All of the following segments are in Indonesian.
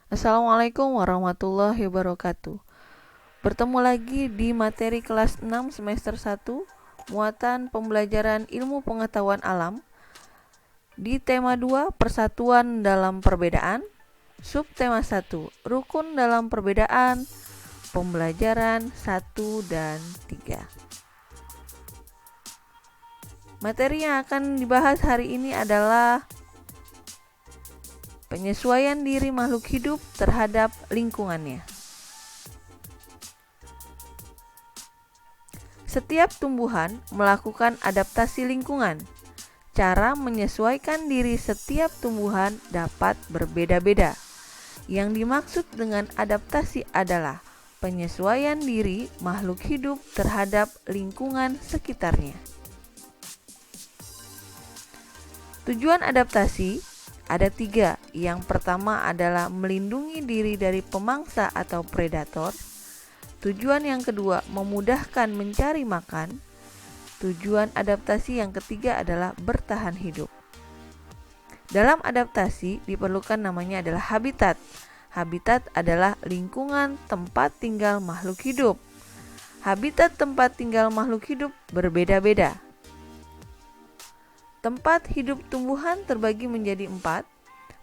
Assalamualaikum warahmatullahi wabarakatuh. Bertemu lagi di materi kelas 6 semester 1, muatan pembelajaran ilmu pengetahuan alam, di tema 2, persatuan dalam perbedaan, subtema 1, rukun dalam perbedaan, pembelajaran 1 dan 3. Materi yang akan dibahas hari ini adalah penyesuaian diri makhluk hidup terhadap lingkungannya. Setiap tumbuhan melakukan adaptasi lingkungan. Cara menyesuaikan diri setiap tumbuhan dapat berbeda-beda. Yang dimaksud dengan adaptasi adalah penyesuaian diri makhluk hidup terhadap lingkungan sekitarnya. Tujuan adaptasi ada 3. Yang pertama adalah melindungi diri dari pemangsa atau predator. Tujuan yang kedua memudahkan mencari makan. Tujuan adaptasi yang ketiga adalah bertahan hidup. Dalam adaptasi diperlukan namanya adalah habitat. Habitat adalah lingkungan tempat tinggal makhluk hidup. Habitat tempat tinggal makhluk hidup berbeda-beda. Tempat hidup tumbuhan terbagi menjadi 4.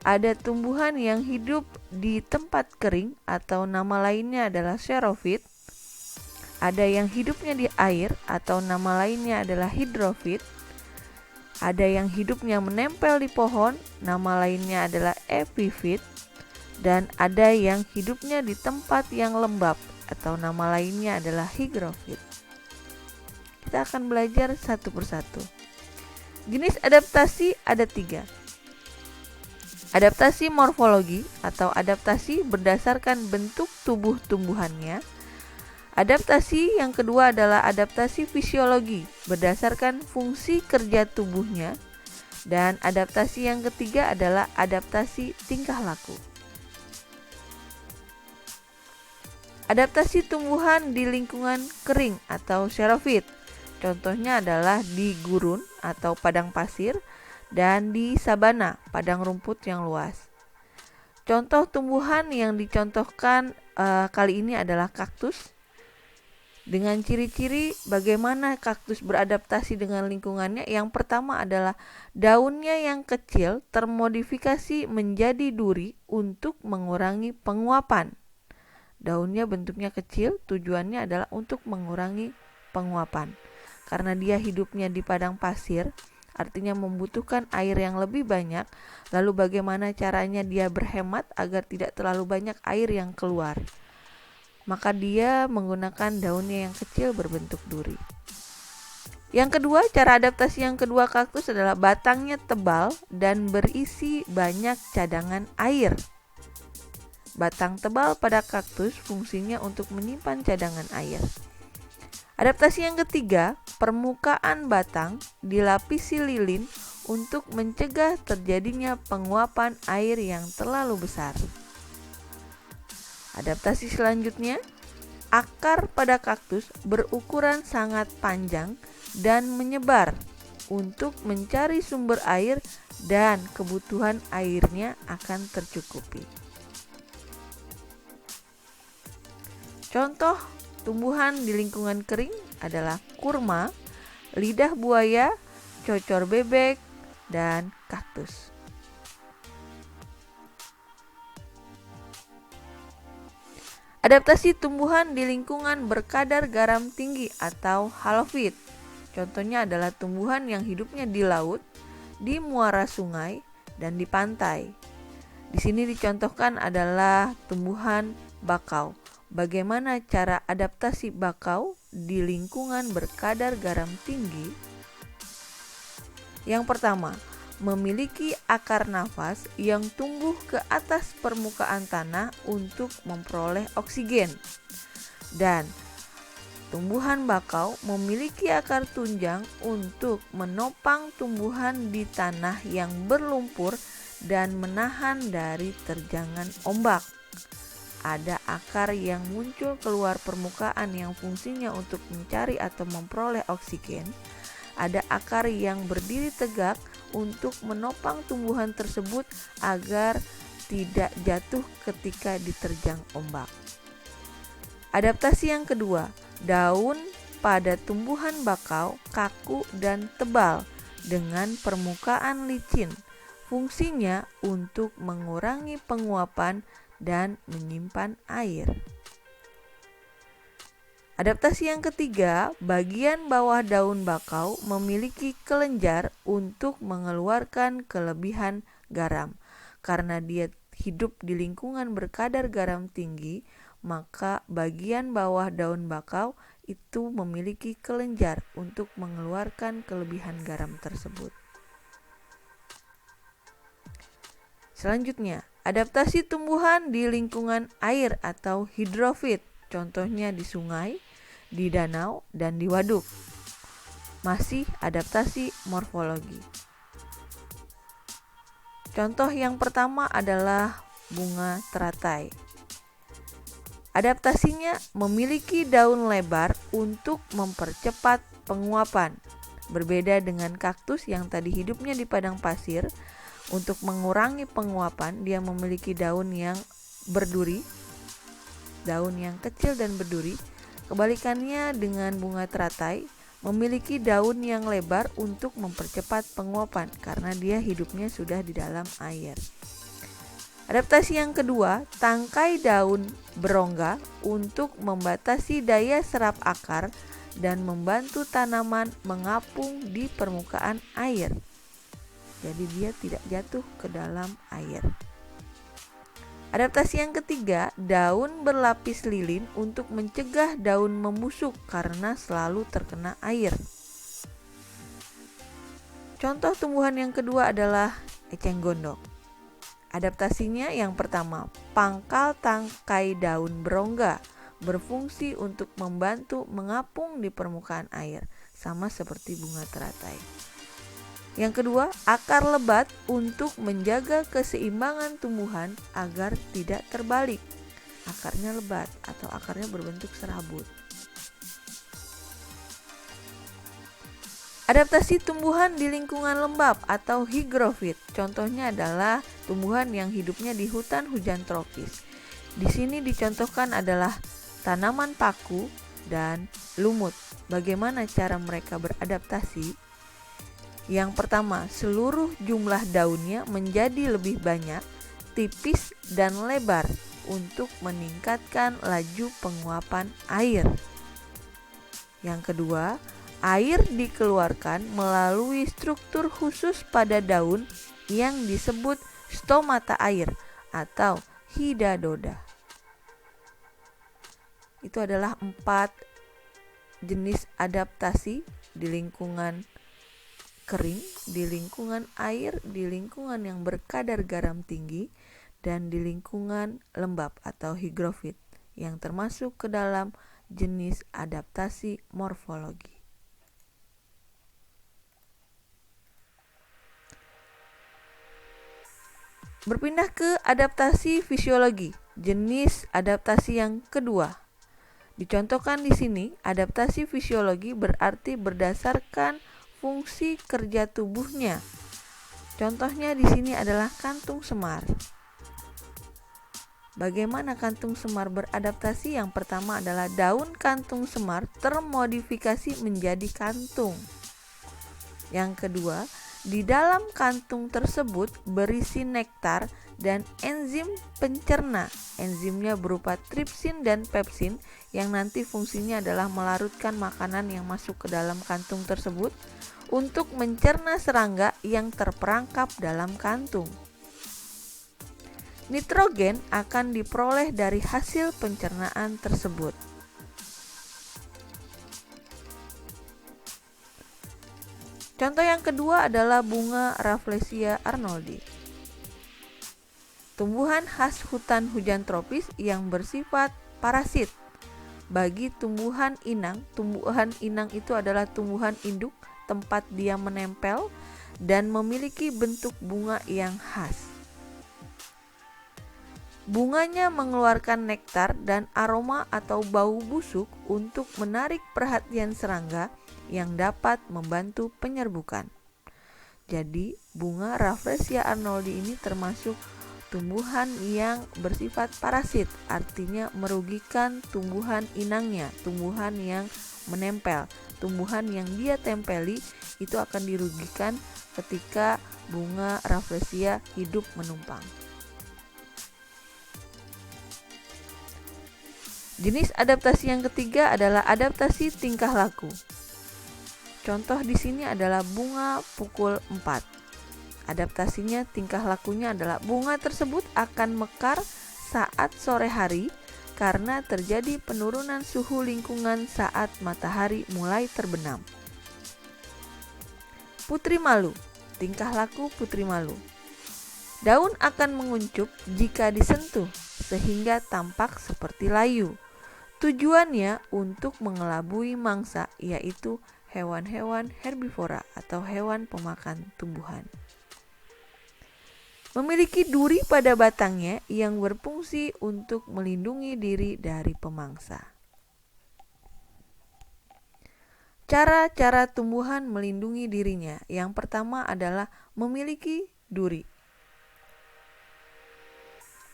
Ada tumbuhan yang hidup di tempat kering atau nama lainnya adalah xerofit. Ada yang hidupnya di air atau nama lainnya adalah hidrofit. Ada yang hidupnya menempel di pohon, nama lainnya adalah epifit. Dan ada yang hidupnya di tempat yang lembab atau nama lainnya adalah higrofit. Kita akan belajar satu persatu. Jenis adaptasi ada 3. Adaptasi morfologi atau adaptasi berdasarkan bentuk tubuh tumbuhannya. Adaptasi yang kedua adalah adaptasi fisiologi berdasarkan fungsi kerja tubuhnya. Dan adaptasi yang ketiga adalah adaptasi tingkah laku. Adaptasi tumbuhan di lingkungan kering atau xerofit. Contohnya adalah di gurun atau padang pasir dan di sabana, padang rumput yang luas. Contoh tumbuhan yang dicontohkan kali ini adalah kaktus. Dengan ciri-ciri bagaimana kaktus beradaptasi dengan lingkungannya, yang pertama adalah daunnya yang kecil termodifikasi menjadi duri untuk mengurangi penguapan. Daunnya bentuknya kecil, tujuannya adalah untuk mengurangi penguapan. Karena dia hidupnya di padang pasir, artinya membutuhkan air yang lebih banyak. Lalu bagaimana caranya dia berhemat agar tidak terlalu banyak air yang keluar? Maka dia menggunakan daunnya yang kecil berbentuk duri. Yang kedua, cara adaptasi yang kedua kaktus adalah batangnya tebal dan berisi banyak cadangan air. Batang tebal pada kaktus fungsinya untuk menyimpan cadangan air. Adaptasi yang ketiga, permukaan batang dilapisi lilin untuk mencegah terjadinya penguapan air yang terlalu besar. Adaptasi selanjutnya, akar pada kaktus berukuran sangat panjang dan menyebar untuk mencari sumber air dan kebutuhan airnya akan tercukupi. Contoh tumbuhan di lingkungan kering adalah kurma, lidah buaya, cocor bebek, dan kaktus. Adaptasi tumbuhan di lingkungan berkadar garam tinggi atau halofit. Contohnya adalah tumbuhan yang hidupnya di laut, di muara sungai, dan di pantai. Di sini dicontohkan adalah tumbuhan bakau. Bagaimana cara adaptasi bakau di lingkungan berkadar garam tinggi? Yang pertama, memiliki akar nafas yang tumbuh ke atas permukaan tanah untuk memperoleh oksigen. Dan tumbuhan bakau memiliki akar tunjang untuk menopang tumbuhan di tanah yang berlumpur dan menahan dari terjangan ombak. Ada akar yang muncul keluar permukaan yang fungsinya untuk mencari atau memperoleh oksigen. Ada akar yang berdiri tegak untuk menopang tumbuhan tersebut agar tidak jatuh ketika diterjang ombak. Adaptasi yang kedua, daun pada tumbuhan bakau kaku dan tebal dengan permukaan licin. Fungsinya untuk mengurangi penguapan dan menyimpan air. Adaptasi yang ketiga, bagian bawah daun bakau memiliki kelenjar untuk mengeluarkan kelebihan garam. Karena dia hidup di lingkungan berkadar garam tinggi, maka bagian bawah daun bakau itu memiliki kelenjar untuk mengeluarkan kelebihan garam tersebut. Selanjutnya, adaptasi tumbuhan di lingkungan air atau hidrofit, contohnya di sungai, di danau, dan di waduk. Masih adaptasi morfologi. Contoh yang pertama adalah bunga teratai. Adaptasinya memiliki daun lebar untuk mempercepat penguapan. Berbeda dengan kaktus yang tadi hidupnya di padang pasir, untuk mengurangi penguapan dia memiliki daun yang berduri, daun yang kecil dan berduri. Kebalikannya dengan bunga teratai, memiliki daun yang lebar untuk mempercepat penguapan karena dia hidupnya sudah di dalam air. Adaptasi yang kedua, tangkai daun berongga untuk membatasi daya serap akar dan membantu tanaman mengapung di permukaan air. Jadi dia tidak jatuh ke dalam air. Adaptasi yang ketiga, daun berlapis lilin untuk mencegah daun membusuk karena selalu terkena air. Contoh tumbuhan yang kedua adalah eceng gondok. Adaptasinya yang pertama, pangkal tangkai daun berongga berfungsi untuk membantu mengapung di permukaan air, sama seperti bunga teratai. Yang kedua, akar lebat untuk menjaga keseimbangan tumbuhan agar tidak terbalik. Akarnya lebat atau akarnya berbentuk serabut. Adaptasi tumbuhan di lingkungan lembab atau higrofit, contohnya adalah tumbuhan yang hidupnya di hutan hujan tropis. Di sini dicontohkan adalah tanaman paku dan lumut. Bagaimana cara mereka beradaptasi? Yang pertama, seluruh jumlah daunnya menjadi lebih banyak, tipis dan lebar untuk meningkatkan laju penguapan air. Yang kedua, air dikeluarkan melalui struktur khusus pada daun yang disebut stomata air atau hidadoda. Itu adalah 4 jenis adaptasi di lingkungan kering, di lingkungan air, di lingkungan yang berkadar garam tinggi, dan di lingkungan lembab atau higrofit yang termasuk ke dalam jenis adaptasi morfologi. Berpindah ke adaptasi fisiologi, jenis adaptasi yang kedua. Dicontohkan di sini, adaptasi fisiologi berarti berdasarkan fungsi kerja tubuhnya. Contohnya di sini adalah kantung semar. Bagaimana kantung semar beradaptasi? Yang pertama adalah daun kantung semar termodifikasi menjadi kantung. Yang kedua, di dalam kantung tersebut berisi nektar dan enzim pencerna. Enzimnya berupa tripsin dan pepsin yang nanti fungsinya adalah melarutkan makanan yang masuk ke dalam kantung tersebut untuk mencerna serangga yang terperangkap dalam kantung. Nitrogen akan diperoleh dari hasil pencernaan tersebut. Contoh yang kedua adalah bunga Rafflesia arnoldi. Tumbuhan khas hutan hujan tropis yang bersifat parasit. Bagi tumbuhan inang itu adalah tumbuhan induk tempat dia menempel dan memiliki bentuk bunga yang khas. Bunganya mengeluarkan nektar dan aroma atau bau busuk untuk menarik perhatian serangga yang dapat membantu penyerbukan. Jadi, bunga Rafflesia arnoldi ini termasuk tumbuhan yang bersifat parasit, artinya merugikan tumbuhan inangnya, tumbuhan yang menempel. Tumbuhan yang dia tempeli itu akan dirugikan ketika bunga Rafflesia hidup menumpang. Jenis adaptasi yang ketiga adalah adaptasi tingkah laku. Contoh di sini adalah bunga pukul 4. Adaptasinya tingkah lakunya adalah bunga tersebut akan mekar saat sore hari karena terjadi penurunan suhu lingkungan saat matahari mulai terbenam. Putri malu, tingkah laku putri malu. Daun akan menguncup jika disentuh sehingga tampak seperti layu. Tujuannya untuk mengelabui mangsa, yaitu hewan-hewan herbivora atau hewan pemakan tumbuhan. Memiliki duri pada batangnya yang berfungsi untuk melindungi diri dari pemangsa. Cara-cara tumbuhan melindungi dirinya. Yang pertama adalah memiliki duri.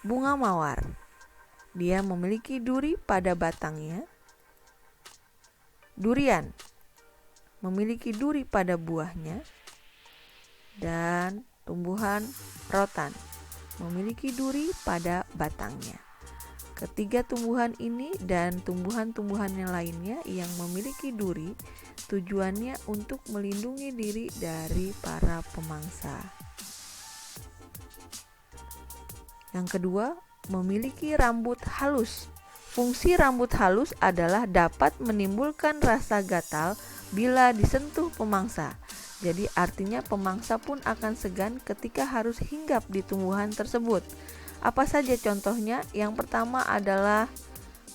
Bunga mawar, dia memiliki duri pada batangnya. Durian memiliki duri pada buahnya. Dan tumbuhan rotan memiliki duri pada batangnya. Ketiga tumbuhan ini dan tumbuhan-tumbuhan yang lainnya yang memiliki duri tujuannya untuk melindungi diri dari para pemangsa. Yang kedua, memiliki rambut halus. Fungsi rambut halus adalah dapat menimbulkan rasa gatal bila disentuh pemangsa. Jadi artinya pemangsa pun akan segan ketika harus hinggap di tumbuhan tersebut. Apa saja contohnya? Yang pertama adalah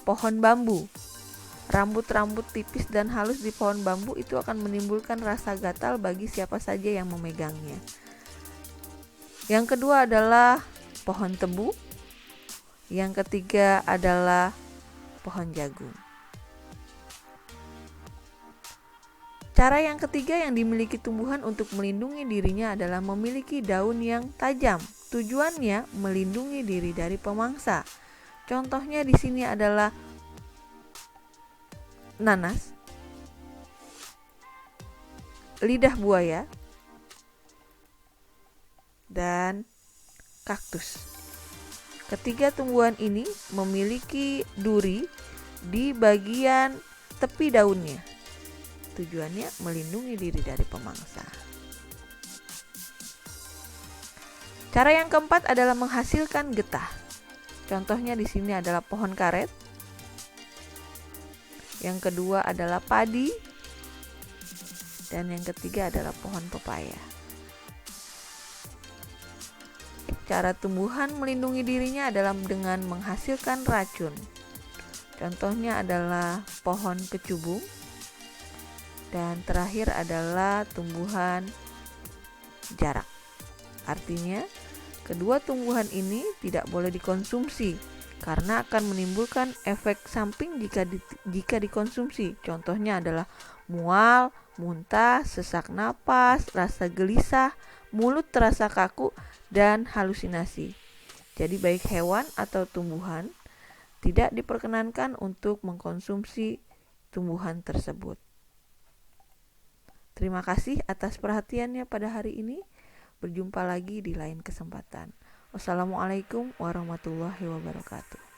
pohon bambu. Rambut-rambut tipis dan halus di pohon bambu itu akan menimbulkan rasa gatal bagi siapa saja yang memegangnya. Yang kedua adalah pohon tebu. Yang ketiga adalah pohon jagung. Cara yang ketiga yang dimiliki tumbuhan untuk melindungi dirinya adalah memiliki daun yang tajam. Tujuannya melindungi diri dari pemangsa. Contohnya di sini adalah nanas, lidah buaya, dan kaktus. Ketiga tumbuhan ini memiliki duri di bagian tepi daunnya. Tujuannya melindungi diri dari pemangsa. Cara yang keempat adalah menghasilkan getah. Contohnya di sini adalah pohon karet. Yang kedua adalah padi. Dan yang ketiga adalah pohon pepaya. Cara tumbuhan melindungi dirinya adalah dengan menghasilkan racun. Contohnya adalah pohon kecubung. Dan terakhir adalah tumbuhan jarak. Artinya, kedua tumbuhan ini tidak boleh dikonsumsi karena akan menimbulkan efek samping jika dikonsumsi. Contohnya adalah mual, muntah, sesak napas, rasa gelisah, mulut terasa kaku, dan halusinasi. Jadi baik hewan atau tumbuhan tidak diperkenankan untuk mengkonsumsi tumbuhan tersebut. Terima kasih atas perhatiannya pada hari ini. Berjumpa lagi di lain kesempatan. Wassalamualaikum warahmatullahi wabarakatuh.